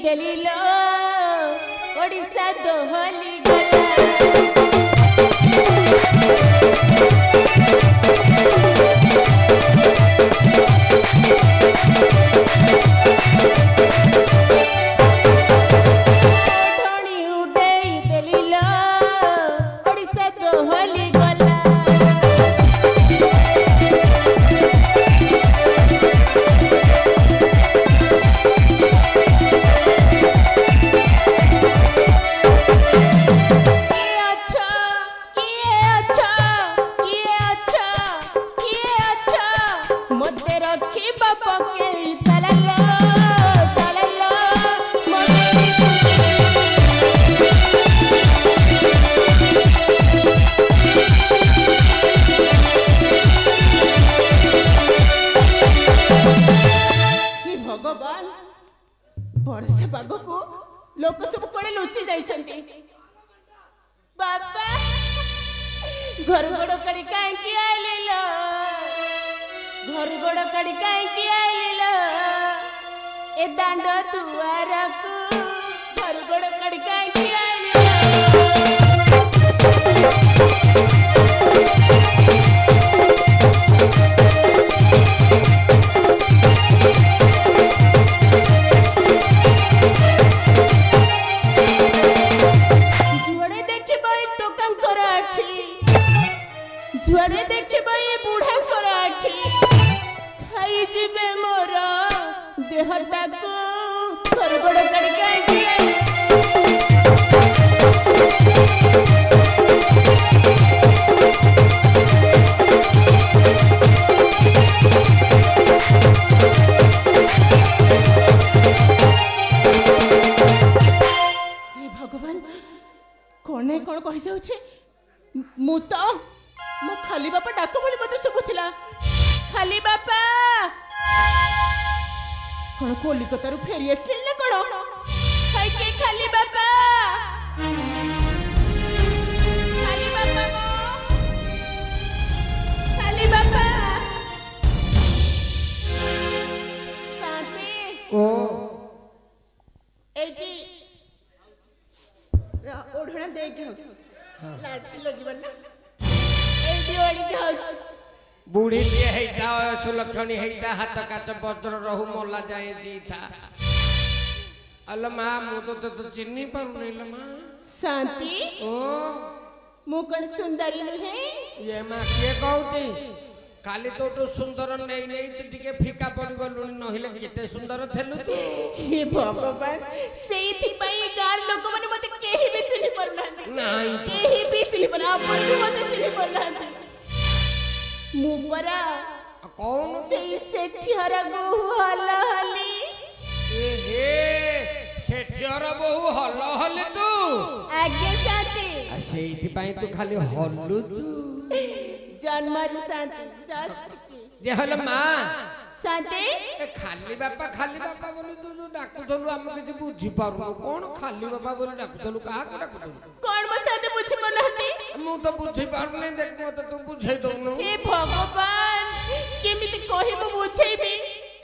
देलिलो ओडिसा दोहली गला वर्षा पाग को लोक सब कोड़े लुचि जाइछंती बापा घर गोड़ कड़ी काई की आइलिलो घर गोड़ कड़ी काई की आइलिलो ए दांड दुआर को घर गोड़ कड़ी काई की आइलिलो जुआड़े देखिबा ये बूढ़ा कर आखी खाई जिबे मोर देहटा को सरगड़ कड़का दिए हे भगवान कोने कोन कहि जाउ छे मु तो मो खाली बापा डाक बोली मते सुबुथिला खाली बापा कोन कोलिकता रु फेरी आसिल ना कोन खाई के खाली बापा खाली बापा शांति ओ एटी ओढ़ना दे के लाज लगबन ना बूढ़ी दिए हेता सुलक्षणी हेता हाथ काच वज्र रहु मोला जाए जीता अल मां मु तो चिन्नी पर नहीं मां शांति ओ मु कण सुंदरी है ये मां के कहउती खाली तो सुंदर नहीं नहीं टिके फीका पड़ गलु नहिले केते सुंदर थेलु तू हे भगवान सेठी पई गार लोक माने मते केही भी चिन्ही परना नहीं केही भी चिन्ही पर आपण भी मते चिन्ही परना मु परा कौन ते सेठी हरा गो हला हली ए हे सेठी हरा बहु हला हली तू आगे साथी सेठी पई तू खाली हल्लु तू जन्मर शांति जस्ट की जे हल मां शांति ए खाली बापा बोली तू जो डाकुथलु हम किछ बुझी पारु कोन खाली बापा बोली डाकुथलु काहा के डाकुथलु कोन मो शांति बुझी मनहती मु तो बुझी पारु नहीं देख मत तू बुझै दउनु हे भगवान केमिति कहिबो बुझैबी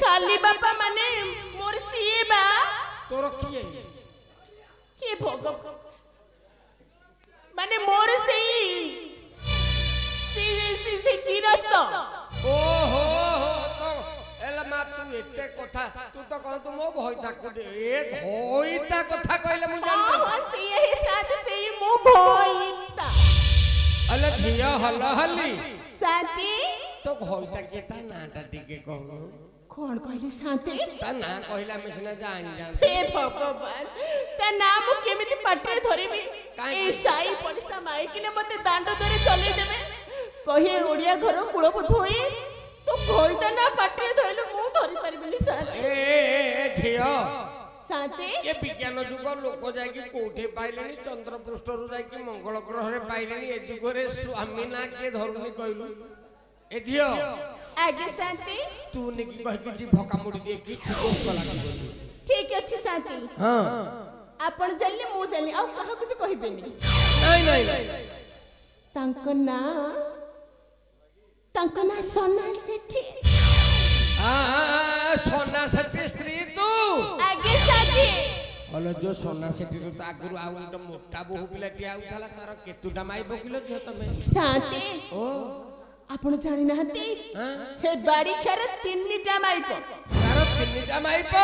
खाली बापा माने मोर सीबा तोर किए हे भगवान माने मोर सेई सी गिरस्त ओ हो तो एला मा तू एते कथा तू तो कहू तू मो भइता ए भइता कथा कहले मु जानि हां से यही साथ से मो भइता अले धिया हल हली शांति तो भइता केता नाटा टिके कहू कौन कहली शांति ता ना कहला में सिना जान हे भगवान ता नाम केमिति पाटे धरिबी ए साई पड़सा माई किने मते दांड धरे चले देबे कहे ओडिया घर कुळप धोई तो भइता ना पाटे धइलु मु धरि परबिनी शांति ए झियो शांति ये विज्ञान जुग लोक जाय कि कोठे पाइलेनी चंद्र पृष्ठ रु जाय कि मंगल ग्रह रे पाइलेनी ए जुग रे स्वामी ना के धरनी कहलु ए झियो आगे शांति तू ने की कह कि भका मुड़ी दे कि दोस्त लाग ठीक अछि शांति हां आपण जल्ली मु जल्ली आ कहा को भी कहिबेनी नहीं तांको ना सोना सेठी हां सोना सेठी स्त्री तू आगे शादी हलो जो सोना सेठी तो आगुरु आउ गोटे मोटा बहु पिलाटी आउथला तार केतुटा माई पकिलो झियो तमे शांति ओ आपण जानि नाहती हे बाड़ी खेर तीनटा माइप तार तीनटा माइप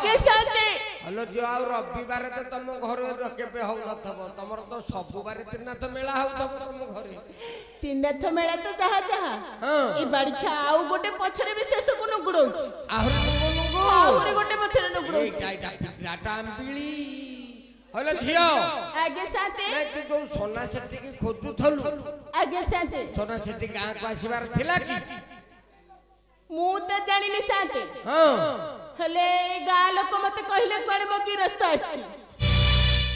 के शांति हलो जो आउ रविवार तो तुम घर केबे हो नथब तमर तो सब बार तीननाथ मेला होतब तुम घरे तीननाथ मेला तो जहा जहा ए बाड़ी खा आउ गोटे पछरे भी शेष को नुगुडौछ आहुर नुगु आहुर गोटे पछरे नुगुडौछ ए डाटा आंबिली हलो झियो आगे साथे नै तू जो सोना सेठी की खोजु थलु आगे साथे सोना सेठी गां को आसीबार थिला की मु त जानिनी साथे हां हले गा लोक मते कहिले कोडे मो की रास्ता आसी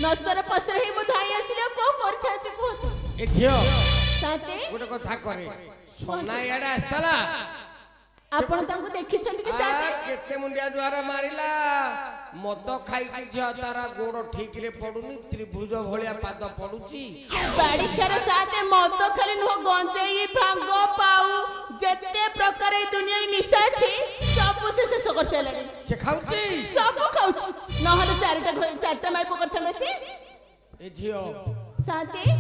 नसर पसर ही मु धाई आसीले को करथाती बहुत ए झियो साथे गोटे कथा करे सोना याडे आस्तला आपण तांको देखिछन कि साथे केते मुंडिया द्वारा मारिला मद खाई झियो तारा गोड़ ठीक रे पडुनी त्रिभुज भलिया पाद पडुची बाड़ी खेर साथे मद खाली न गंजेई भांग पाऊ जत्ते प्रकार ए दुनिया निशा छी सब से शेष कर सेलानी से खाउची सब खाउची नहले चारटा माई पकर थले से ए झियो साथे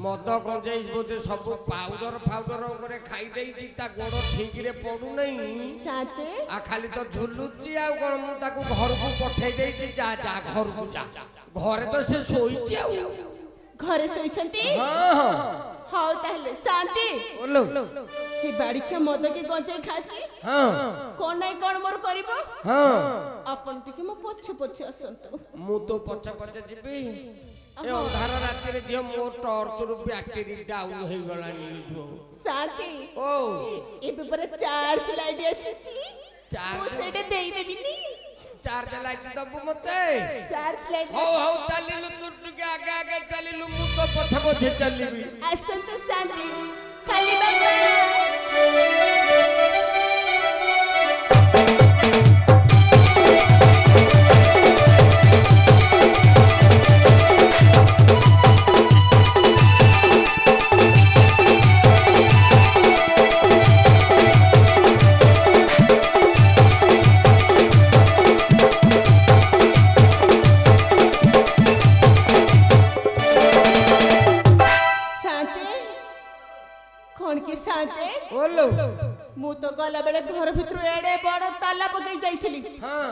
मद गंजेई बोते सब पाउडर फाउडर करे खाई देई ता गोड़ ठीक रे पडु नहीं साथे आ खाली तो झुलुची आ कोन मु ताको घर को पठै देई जा जा घर को जा घरे तो से सोईची आ घरे सोईछंती हां हां हाउ ताहले शांति बोलो हे बाड़ी के मद के गंजे खाची हां कोन नै कोन मोर करबो हां अपन टिके मो पछे पछे असंतो मु तो पछे पछे जिबी ए अंधार राति रे दियो मो टॉर्च रु बैटरी डाउन हे गलानी जो साथी ओ एबे पर चार्ज लाइट आसीची चार्ज सेटे देई देबिनी चार्ज लाइट दबु मते चार्ज लाइट हो हो चलिलु तू के आगे आगे चलिलु मु तो पछे पछे चलिबी असंतो शांति खाली बाबा बोलो मु तो गला बेले घर भितर एडे बड़ ताला पकई जाईथिली हां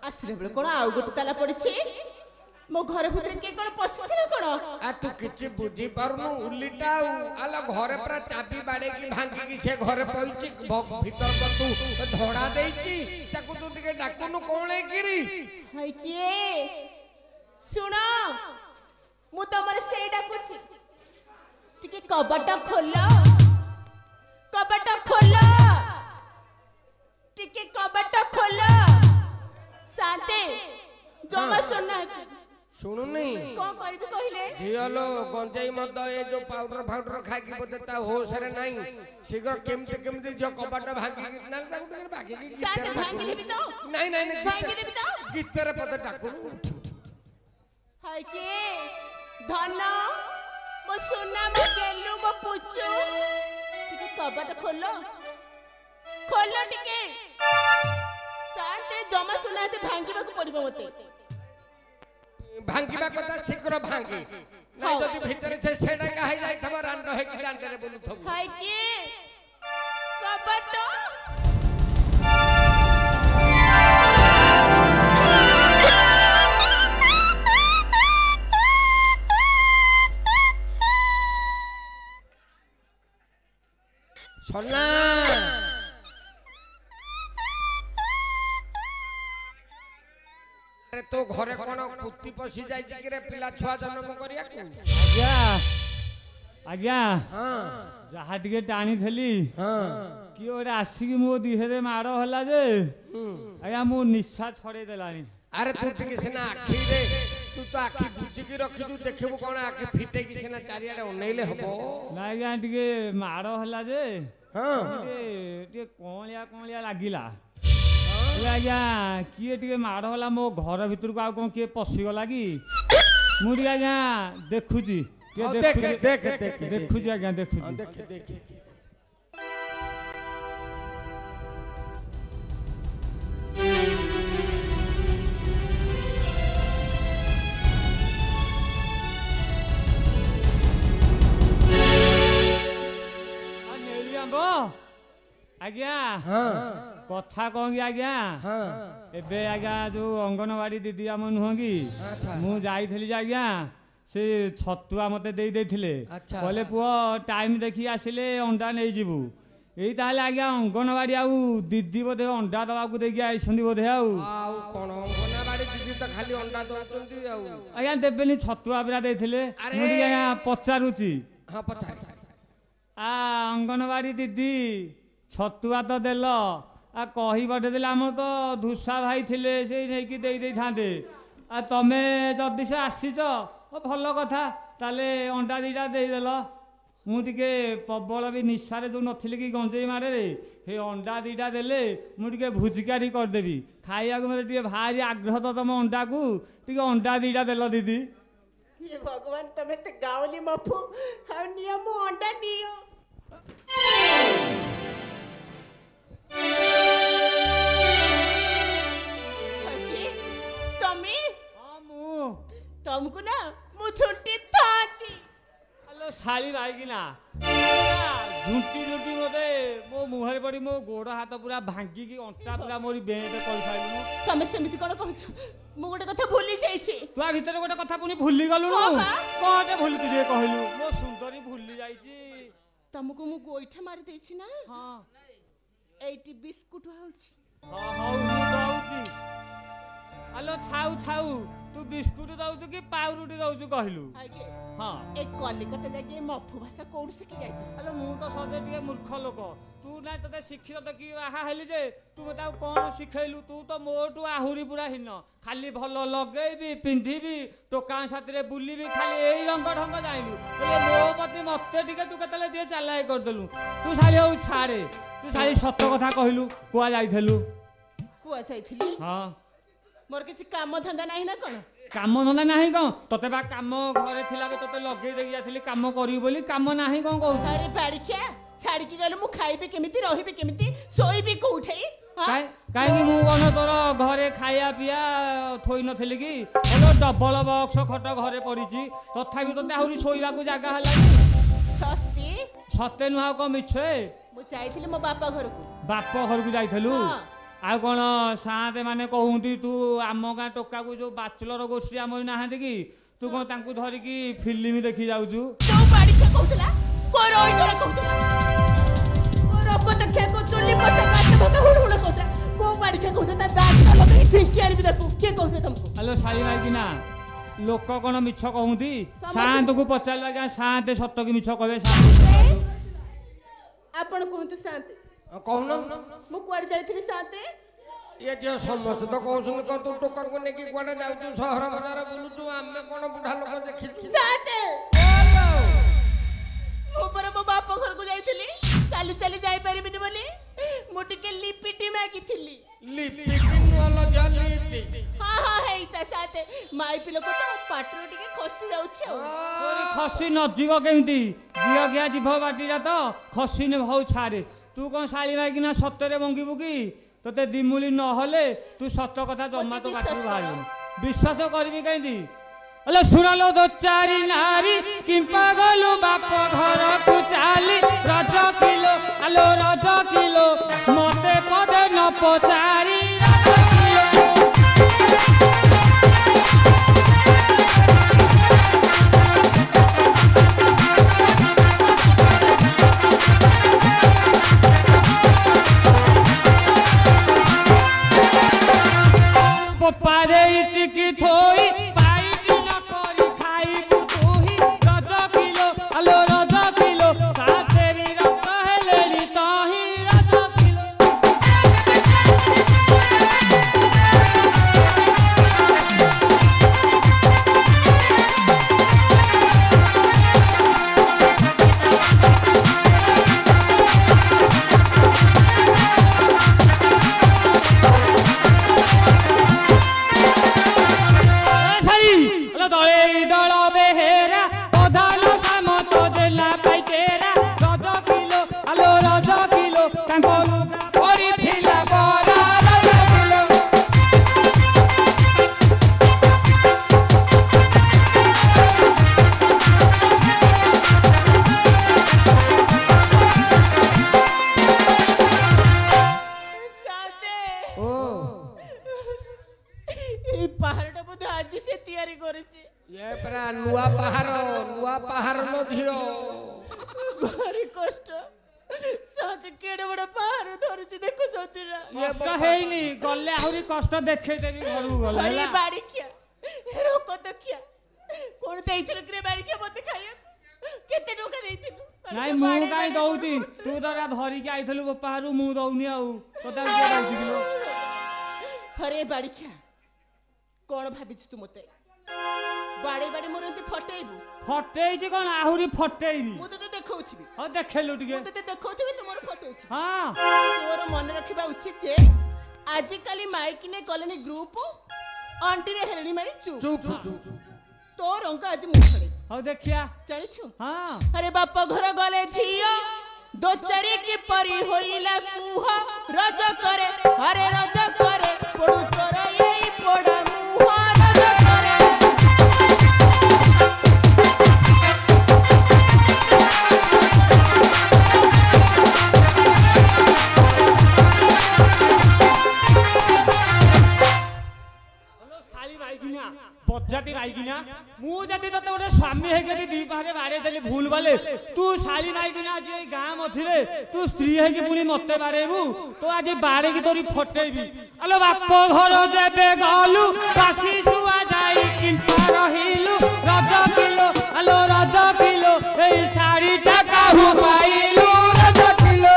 आसरे बेले कोन आउ गोटे ताला पड़िछि मो घर भितर के कोन पसिछि ना कोन आ तू किछि बुझी पारुनु उल्लीटा आला घरे पूरा चाबी बाडे की भांगी की से घरे पइछि भीतर को तू धोड़ा देइछि ताकू तू टिके डाकुनु कोणे गिरी हाय किए सुनो मु तमर से डाकुछि टिके कबट खोलो टिके कबट खोलो शांति जमा सुनना सुनु नहीं कौन करबी कहले झियलो गंजाई मद ए जो पाउडर फाउडर खाई की बोते ता होश रे नहीं शीघ्र केमते जो कबाट भांगी ना ताकू भागी की शांति भांगी देबी तो नहीं भांगी देबी तो गीतरे पद डाकू हाय के धन मो सुना मो गेलु मो पुचू टिके कबाट खोलो टिके शांति जमा सुना ते भांगीबा को पड़िबो मते भांगीबा कथा शीघ्र भांगी नहीं जदि भीतर से सेडा काहे जाई थम रान रहे की जानते रे बोलु थम हाय के कबाट सोना अरे तो घरे कोन कुत्ती पसी जाई कि रे पिला छुआ जन्म करिया को आज्ञा आज्ञा हां जहा टिके टाणी थली हां कि ओरे आसी मो दिहेरे मारो हला जे आज्ञा मो निशा छड़े देलानी अरे तू टिके सिना आखी रे तू तो आखी बुझी की रखी तू देखबो कोन आखी फिटे की सिना चारियाडे ओनेले हबो ना आज्ञा टिके मारो हला जे हां टिके कोलिया लागिला आज्ञा किए टिके माड़ होला मो घर भितर को आ कोन के पसी गला कि मु टिके आज्ञा देखुची के देखुची आज्ञा देखुची देख आज्ञा हाँ कथा कौन की आज्ञा हाँ एबे आज्ञा जो अंगनवाड़ी दीदी आम नुह कि अच्छा मु जाइथिली आज्ञा से छतुआ मते देई देथिले अच्छा। कहले पुओ टाइम देखि आसिले अंडा नै जीवु एई ताले आज्ञा अंगनवाड़ी आउ दीदी बोधे अंडा दबाकू देकी आइसुनी बोधे आउ कौन अंगनवाड़ी दीदी तो खाली अंडा दौरान आज्ञा देबेनी छतुआ परा देथिले अरे। मु टिके आज्ञा पचारुची हाँ पचार आ अंगनवाड़ी दीदी छतुआ तो देल आ कही पठेदेले आम तो धूसा भाई थिले से नेकी देई देई थांते आ तमे जदि से आसीच भल कथा ताले अंडा दीटा देदेल मु टिके प्रबल भी निशारे जो नथिले कि गंजेई मारे रे हे अंडा दीटा देले मु टिके भुजिकारी करदेबी खाइया को मते टिके भारी आग्रह तो तम अंडा को टिके अंडा दीटा देल दीदी ये भगवान तमे ते गावली मफु हाउ नियम अंडा नियो हकी तमे तुमको ना मु छुट्टी थाती हेलो शाली भाई की ना झुंटी झुंटी मते मो मुहरे पड़ी मो गोड़ हाथ पूरा भांगी की अंटा पूरा मोरी बेंट कर साइलु तमे सेमिति कोन कहछ मु गोटे कथा भूली जाईछि तू आ भीतर गोटे कथा पुनी भूली गलु हाँ नु बा। कोटे भूली तू रे कहलु मो सुंदरी भूली जाईची तुमको मु गोइठा मारी देछि ना हां एटी बिस्कुट होउछि हां हाउ मु दउची हेलो थाउ थाउ तू बिस्कुट दउछु कि पाउरुटी दउछु कहलु आगे हां ए कलिकता जाके मफु भाषा कोड सिखि जाईछि हेलो मु तो सदे टिके मूर्ख लोक तू ना तते शिक्षित देखि आहा हेली जे तू मते आ कोन शिखैलु तू तो मोटू आहुरी पूरा हिन खाली भल लगेबी पिंधिबी टोका साथरे बुलिबी खाली एई रंग ढंग जाइलु बोले मो पति मते टिके तू केतले दिए चालाय कर देलु तू साली हो छाड़े तू साली सत्य कथा कहलु कुआ जाइथेलु कुआ जाईथिली हां मोर किछि काम धंदा नाही ना कोन काम नला नाही कौन तते बा काम घरे थिला बे तते लगे देई जाथिली काम करी बोली काम नाही कौन कहू अरे बाड़िया छाड़ी की गले मु खाइबे केमिति रहिबे केमिति सोइबे कोठे काई काई मु कोन तोर घरे खाया पिया थोई नथिली कि हेलो डबल बॉक्स खट घरे पड़ीची तथापि तते आहुरी सोइबा को जागा हला सत्य सते नुहा को मिछे मु जाईथिली मो बापा घर को बाप घर को जाइथलु हाँ। आ कोन साते माने कहूंती तू आम गां टोका को जो बैचलर गोष्ठी आम नाहांती कि तू कोन तांकू धरि कि फिल्म देखि जाउछु तो बाड़िया कहतला को रोई जरा कहतला को रको तखे को चुली पसे काटे भमे हुड़ हुड़ कहतला को बाड़िया कहतला दांत लगे सिंकी आनी भी देखो के कहतला तुमको हेलो साली भाई की ना लोक कोन मिछ कहूंती शांत को पचारला जा शांत सत्य की मिछ कहबे शांत आपण कहंतु शांत कहून मु कुआड़ जाईथिली शांत ये जो समस्त तो कहूँ कौन तू टोकर को लेकिन कुआडे जाऊ सहर भजार बुलुचु आमे कौन बुढ़ा लोक देखी शांत मो पर मो बाप घर को जाईथिली चाली चाली जाई परिबिनी बोली मु टिके लिपिटी मागिथिली लिपिन वाला जाली हाँ हाँ है ता साथे माई पिलो को तो पाटरो टिके खसी जाउछ ओरी खसी न जीव केमिति जिया गया जीव बाटीरा तो खसी ने भौ छाड़े तू कौन साली भाई की ना सत्ୟରେ बंगिबु कि तते दिमुली न हले तू सत्य कथा जम्मा तो बाटरू बाहर विश्वास करबी कहिदी अले सुनालो दो चारी नारी किंपा गलु बाप घर को चाली रज किलो आलो रज किलो मते पदे न पचारी रज किलो पारे इचकी थोई पाइटी न करी खाइबु तुही रज किलो आलो रज किलो सातेरी रत हेलेली तही रज किलो ଆଜି ସେ ତିଆରି କରିଛି। ये परा नुआ पहाड़ लो धियो ଭାରି କଷ୍ଟ। ସତେ କେଡେ ବଡ ପାହାଡ ଧରୁଛି ଦେଖୁଛନ୍ତି ନା। କଷ୍ଟ ହେଇନି ଗଲେ ଆହୁରି କଷ୍ଟ ଦେଖେଇଦେବି ଘରକୁ ଗଲେ ହରି ହେଲା। ବାଡ଼ିଖିଆ ରୋକ ଦେଖିଆ କଣ ଦେଇଥିଲୁ କିରେ ବାଡ଼ିଖିଆ ମତେ ଖାଇବାକୁ? କେତେ ଟଙ୍କା ଦେଇଥିଲୁ? ନାଇଁ ମୁଁ କାଇଁ ଦଉଛି ତୁ ତ ଧରିକି ଆଇଥିଲୁ ବାପାରୁ ମୁଁ ଦଉନି ଆଉ କଥା କିଏ ଦଉଛି କିଲୋ। ହରେ ବାଡ଼ିଖିଆ କଣ ଭାବିଛୁ ତୁ ମତେ? ବାଡି ବାଡି ମୋର ଏମିତି ଫଟେଇବୁ? ଫଟେଇଛି କଣ ଆହୁରି ଫଟେଇବି। ମୁଁ ତତେ ଦେଖଉଥିବି। ହଉ ଦେଖେଇଲୁ ଟିକେ। ମୁଁ ତତେ ଦେଖଉଥିବି ତୁ ମୋର ଫଟଉଥିବି। ହଁ ତୋର ମନେ ରଖିବା ଉଚିତ ଯେ ଆଜିକାଲି ମାଇକିନେ ଗଲେଣି ଗ୍ରୁପ ଅଣ୍ଟିରେ ହେଲେଣି ମାରି ଚୁପ୍। ତୋ ରଙ୍ଗ ଆଜି ମୁଁ ଛାଡେ। ହଉ ଦେଖିଆ ଜାଣିଛୁ? ହଁ ଆରେ ବାପ ଘର ଗଲେ ଝିଅ ଦୋଚାରି କିପରି ହୋଇଲା କୁହ ରଜ କରେ ଆରେ ରଜ କରେ ପଡୁ ତୋର ଏଇ ପୋଡା ମୁହ ରଜ କରେ। ବଜାତି ମାଇକିନା ମୁଁ ଯଦି ତତେ ଗୋଟେ ସ୍ୱାମୀ ହେଇକି ଦି ପାହାରେ ବାଡେଇ ଦେଲି ଭୁଲ ବାଲେ ତୁ ଶାଳି ମାଇକିନା ଆଜି ଏଇ ଗାଁ ମଝିରେ ତୁ ସ୍ତ୍ରୀ ହେଇକି ପୁଣି ମତେ ବାଡେଇବୁ ତୁ ଆଜି ବାଡେଇକି ତୋରି ଫଟେଇବି। ଆଲୋ ବାପ ଘର ଯେବେ ଗଲୁ ବାସି ଶୁଆ ଯାଇ କିମ୍ପା ରହିଲୁ ରଜ କିଲୋ ଆଲୋ ରଜ କିଲୋ ଏଇ ଶାଢୀଟା କାହୁ ପାଇଲୁ ରଜ କିଲୋ।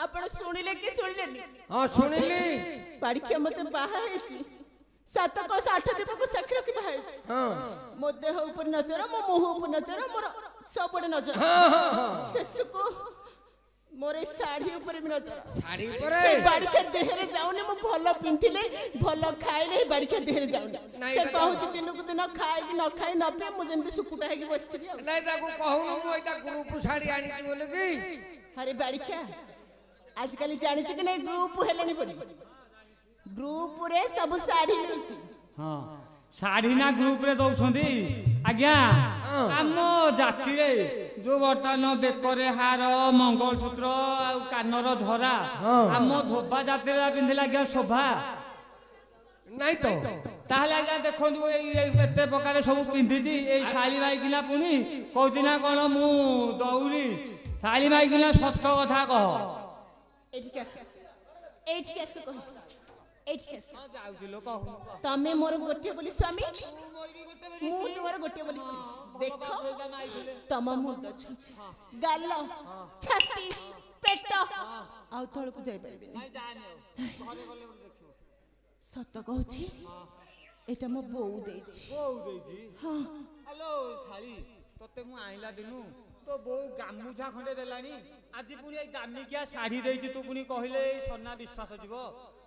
ଆପଣ ଶୁଣିଲେ କି ଶୁଣିଲେନି? हाँ सुनिली ବାଡ଼ିଖିଆ ମତେ ବାହା ହେଇଛି 7 କଳସ 8 ଦୀପକୁ ସାକ୍ଷୀ ରଖି ବାହା ହେଇଛି। हाँ ମୋ ଦେହ ଉପରେ ନଜର ମୋ ମୁହ ଉପରେ ନଜର ମୋର ସବୁଆଡେ ନଜର। ଶେଷକୁ ମୋର ଏଇ ଶାଢୀ ଉପରେ ବି ନଜର। साड़ी परे ଏ ବାଡ଼ିଖିଆ ଦେହରେ ଯାଉନି ମୁଁ ଭଲ ପିନ୍ଧିଲେ ଭଲ ଖାଇଲେ ଏ ବାଡ଼ିଖିଆ ଦେହରେ ଯାଉନି। ନାଇଁ ସେ ଦେଖ। କହୁଛି ଦିନକୁ ଦିନ ଖାଇବି ନ ଖାଇ ନ ପିଇ ମୁଁ ଯେମିତି ସୁକୁଟା ହେଇକି ବସିଥିବି ଆଉ। नहीं ताको कहूनु मु एटा ग्रुप साड़ी आनी बोले की ଆରେ ବାଡ଼ିଖିଆ ଆଜିକାଲି ଜାଣିଛୁ କି ନାଇଁ ଗ୍ରୁପ ହେଲେଣି ବୋଲି ଗ୍ରୁପରେ ସବୁ ଶାଢୀ ମିଳୁଛି। ହଁ ଶାଢୀ ନା ଗ୍ରୁପରେ ଦଉଛନ୍ତି ଆଜ୍ଞା। ଆମ ଜାତିରେ ଯୋଉ ବର୍ତ୍ତମାନ ବେକରେ ହାର ମଙ୍ଗଳସୂତ୍ର ଆଉ କାନର ଧରା ଆମ ଧୋବା ଜାତିରେ ପିନ୍ଧିଲେ ଆଜ୍ଞା ଶୋଭା नहीं तो ତାହେଲେ ଆଜ୍ଞା ଦେଖନ୍ତୁ ଏଇ ଏତେ ପ୍ରକାର ସବୁ ପିନ୍ଧିଛି ଏଇ ଶାଳି ମାଇକିନା ପୁଣି କହୁଛି ନା କଣ ମୁଁ ଦଉନି ଶାଳି ମାଇକିନା ସତ କଥା କହ। ଏଇଠିକି ଆସ ଏଇଠିକି ଆସ କହ ଏଇଠିକି ଆସ। ଯାଉଛି ଲୋ କହୁନୁ ତମେ ମୋର ଗୋଟିଏ ବୋଲି ସ୍ୱାମୀ ମୁଁ ତୁମର ଗୋଟିଏ ବୋଲି ସ୍ତ୍ରୀ। ଦେଖ ତମ ମୁଣ୍ଡ ଛୁଞ୍ଚି ଗାଲ ଛାତି ପେଟ ଆଉ ତଳକୁ ଯାଇପାରିବିନି। ସତ କହୁଛି ଏଇଟା ମୋ ବୋଉ ଦେଇଛି। ବୋଉ ଦେଇଛି ହଁ ହ୍ୟାଲୋ ଶାଳି ତତେ ମୁଁ ଆଇଲା ଦିନୁ ତୋ ବୋଉ ଗାମୁଛା ଖଣ୍ଡେ ଦେଲାଣି ଆଜି ପୁଣି ଏଇ ଦାମିକିଆ ଶାଢୀ ଦେଇଛି ତୁ ପୁଣି କହିଲେ ଏଇ ସନା ବିଶ୍ୱାସ ଯିବ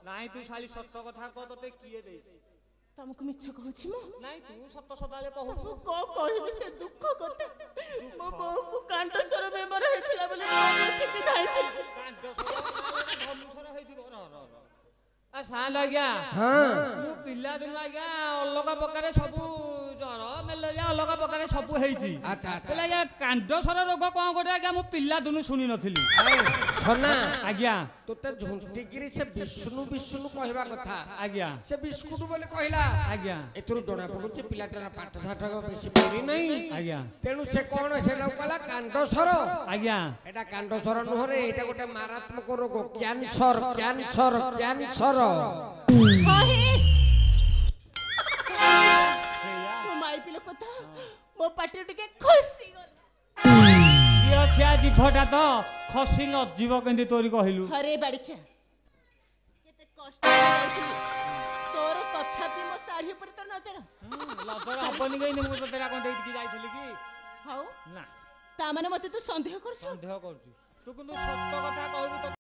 ନାଇଁ ତୁ ଶାଳି ସତ କଥା କହ ତତେ କିଏ ଦେଇଛି? ତମକୁ ମିଛ କହୁଛି ମୁଁ? ନାଇଁ ତୁ ସତ ସଦାବେଳେ କହୁଛୁ। ମୁଁ କଣ କହିବି ସେ ଦୁଃଖ କଥା। ମୋ ବୋଉକୁ କାଣ୍ଡସ୍ୱର ବେମାର ହେଇଥିଲା ବୋଲି ମୁଁ ଉଠିକି ଧାଇଥିଲି। ଧନୁଷର ହେଇଥିବ ସାଲ ଆଜ୍ଞା ମୁଁ ପିଲାଦିନୁ ଆଜ୍ଞା ଅଲଗା ପ୍ରକାର ସବୁ ଜର ମ୍ୟାଲେରିଆ ଅଲଗା ପ୍ରକାର ସବୁ ହେଇଛି। ଆଜ୍ଞା କାଣ୍ଡସ୍ୱର ରୋଗ କଣ ଗୋଟେ ଆଜ୍ଞା ମୁଁ ପିଲାଦିନୁ ଶୁଣି ନଥିଲି। सोना ଆଜ୍ଞା तोते झुंटिगिरी से विष्णु विष्णु कहवा कथा ଆଜ୍ଞା से बिस्कुट बोले कहला ଆଜ୍ଞା एथुरु जणा पडुचे पिलाटार पाठ साठ बेसी पड़ी नहीं ଆଜ୍ଞା तेणु से कोन से कहला कांडस्वर ଆଜ୍ଞା एटा कांडस्वर नुहरे एटा गोटे मारात्मक रोग कैंसर कैंसर कैंसर ହଁ ହେ ମୋ ମାଇ ପିଲ କଥା ମୋ ପାଟିରେ ଟିକେ ଖସି ଗଲା। ଖିଆ ଜିଭଟା ତ ଖସି ନ ଯିବ କେମିତି ତୋରି କହିଲୁ। ହରେ ବାଡ଼ିଖିଆ କେତେ କଷ୍ଟ ହେଇଯାଇଥିଲି ତୋର ତଥାପି ମୋ ଶାଢୀ ଉପରେ ତୋର ନଜର। ଲଜର ହବନି କେମିତି ମୁଁ ତତେ କଣ ଦେଇକି ଯାଇଥିଲି କି? ହଉ ନା ତା ମାନେ ମତେ ତୁ ସନ୍ଦେହ କରୁଛୁ? ସନ୍ଦେହ କରୁଛୁ ତୁ କିନ୍ତୁ ସତ କଥା କହିବୁ।